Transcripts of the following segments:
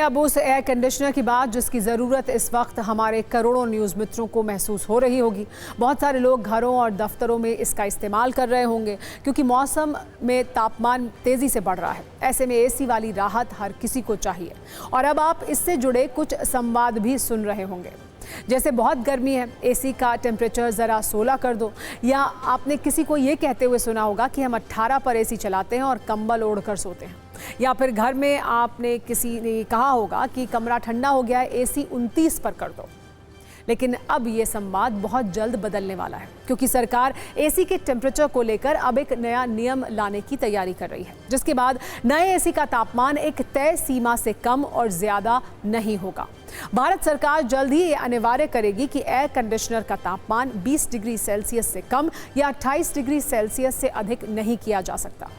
अब उस air conditioner की बात जिसकी ज़रूरत इस वक्त हमारे करोड़ों न्यूज़ मित्रों को महसूस हो रही होगी। बहुत सारे लोग घरों और दफ्तरों में इसका इस्तेमाल कर रहे होंगे क्योंकि मौसम में तापमान तेज़ी से बढ़ रहा है। ऐसे में एसी वाली राहत हर किसी को चाहिए और अब आप इससे जुड़े कुछ संवाद भी सुन रहे होंगे, जैसे बहुत गर्मी है, एसी का टेम्परेचर ज़रा 16 कर दो, या आपने किसी को ये कहते हुए सुना होगा कि हम 18 पर एसी चलाते हैं और कंबल ओढ़कर सोते हैं, या फिर घर में आपने किसी ने कहा होगा कि कमरा ठंडा हो गया है, एसी 29 पर कर दो। लेकिन अब ये संवाद बहुत जल्द बदलने वाला है क्योंकि सरकार एसी के टेम्परेचर को लेकर अब एक नया नियम लाने की तैयारी कर रही है, जिसके बाद नए एसी का तापमान एक तय सीमा से कम और ज़्यादा नहीं होगा। भारत सरकार जल्द ही ये अनिवार्य करेगी कि एयर कंडीशनर का तापमान 20 डिग्री सेल्सियस से कम या 28 डिग्री सेल्सियस से अधिक नहीं किया जा सकता।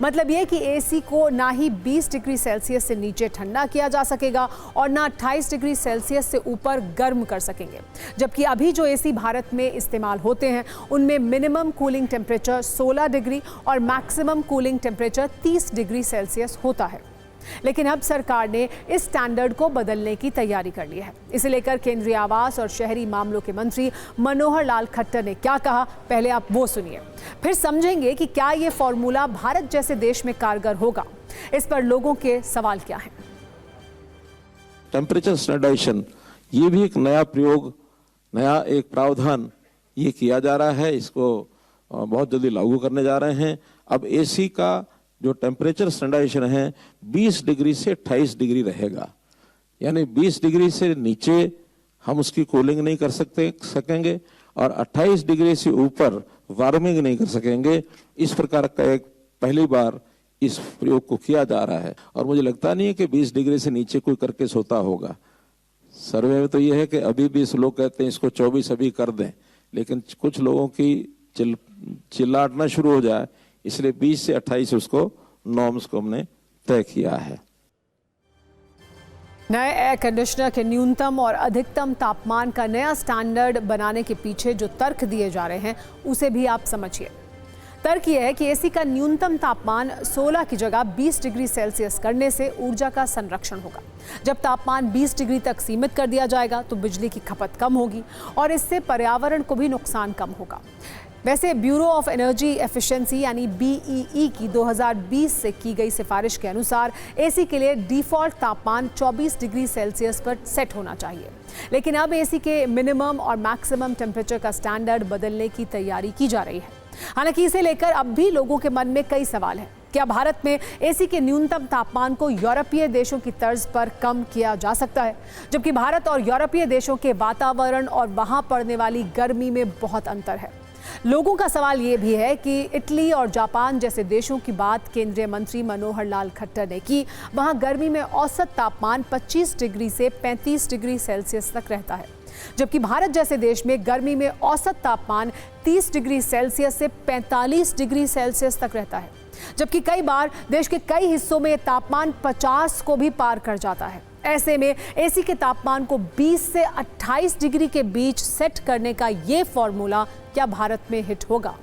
मतलब ये कि एसी को ना ही 20 डिग्री सेल्सियस से नीचे ठंडा किया जा सकेगा और ना 28 डिग्री सेल्सियस से ऊपर गर्म कर सकेंगे, जबकि अभी जो एसी भारत में इस्तेमाल होते हैं उनमें मिनिमम कूलिंग टेम्परेचर 16 डिग्री और maximum cooling temperature 30 degree Celsius होता है। लेकिन अब सरकार ने इस स्टैंडर्ड को बदलने की तैयारी कर ली है। इसे लेकर केंद्रीय आवास और शहरी मामलों के मंत्री मनोहर लाल खट्टर ने क्या कहा, पहले आप वो सुनिए, फिर समझेंगे कि क्या ये फॉर्मूला भारत जैसे देश में कारगर होगा। इस पर लोगों के सवाल क्या हैं। टेम्परेचर स्टैंडर्डाइजेशन ये भी एक नया प्रयोग, नया एक प्रावधान ये किया जा रहा है। इसको बहुत जल्दी लागू करने जा रहे हैं। अब एसी का जो टेम्परेचर स्टैंडर्डाइजेशन है 20 डिग्री से 28 डिग्री रहेगा, यानी 20 डिग्री से नीचे हम उसकी कूलिंग नहीं कर सकेंगे और 28 डिग्री से ऊपर वार्मिंग नहीं कर सकेंगे। इस प्रकार का एक पहली बार इस प्रयोग को किया जा रहा है और मुझे लगता नहीं है कि 20 डिग्री से नीचे कोई करके सोता होगा। सर्वे में तो ये है कि अभी 20 लोग कहते हैं इसको 24 अभी कर दें, लेकिन कुछ लोगों की चिल्लाटना शुरू हो जाए, इसलिए 20 से 28 उसको नॉर्म्स को हमने तय किया है। नए एयर कंडीशनर के न्यूनतम और अधिकतम तापमान का नया स्टैंडर्ड बनाने के पीछे जो तर्क दिए जा रहे हैं उसे भी आप समझिए। तर्क यह है कि एसी का न्यूनतम तापमान 16 की जगह 20 डिग्री सेल्सियस करने से ऊर्जा का संरक्षण होगा। जब तापमान 20 डिग्री तक सीमित कर दिया जाएगा तो बिजली की खपत कम होगी और इससे पर्यावरण को भी नुकसान कम होगा। वैसे ब्यूरो ऑफ एनर्जी एफिशिएंसी यानी BEE की 2020 से की गई सिफारिश के अनुसार एसी के लिए डिफ़ॉल्ट तापमान 24 डिग्री सेल्सियस पर सेट होना चाहिए, लेकिन अब एसी के मिनिमम और मैक्सिमम टेम्परेचर का स्टैंडर्ड बदलने की तैयारी की जा रही है। हालांकि इसे लेकर अब भी लोगों के मन में कई सवाल हैं। क्या भारत में एसी के न्यूनतम तापमान को यूरोपीय देशों की तर्ज पर कम किया जा सकता है, जबकि भारत और यूरोपीय देशों के वातावरण और वहां पड़ने वाली गर्मी में बहुत अंतर है। लोगों का सवाल ये भी है कि इटली और जापान जैसे देशों की बात केंद्रीय मंत्री मनोहर लाल खट्टर ने की, वहां गर्मी में औसत तापमान 25 डिग्री से 35 डिग्री सेल्सियस तक रहता है, जबकि भारत जैसे देश में गर्मी में औसत तापमान 30 डिग्री सेल्सियस से 45 डिग्री सेल्सियस तक रहता है, जबकि कई बार देश के कई हिस्सों में तापमान 50 को भी पार कर जाता है। ऐसे में एसी के तापमान को 20 से 28 डिग्री के बीच सेट करने का ये फॉर्मूला क्या भारत में हिट होगा?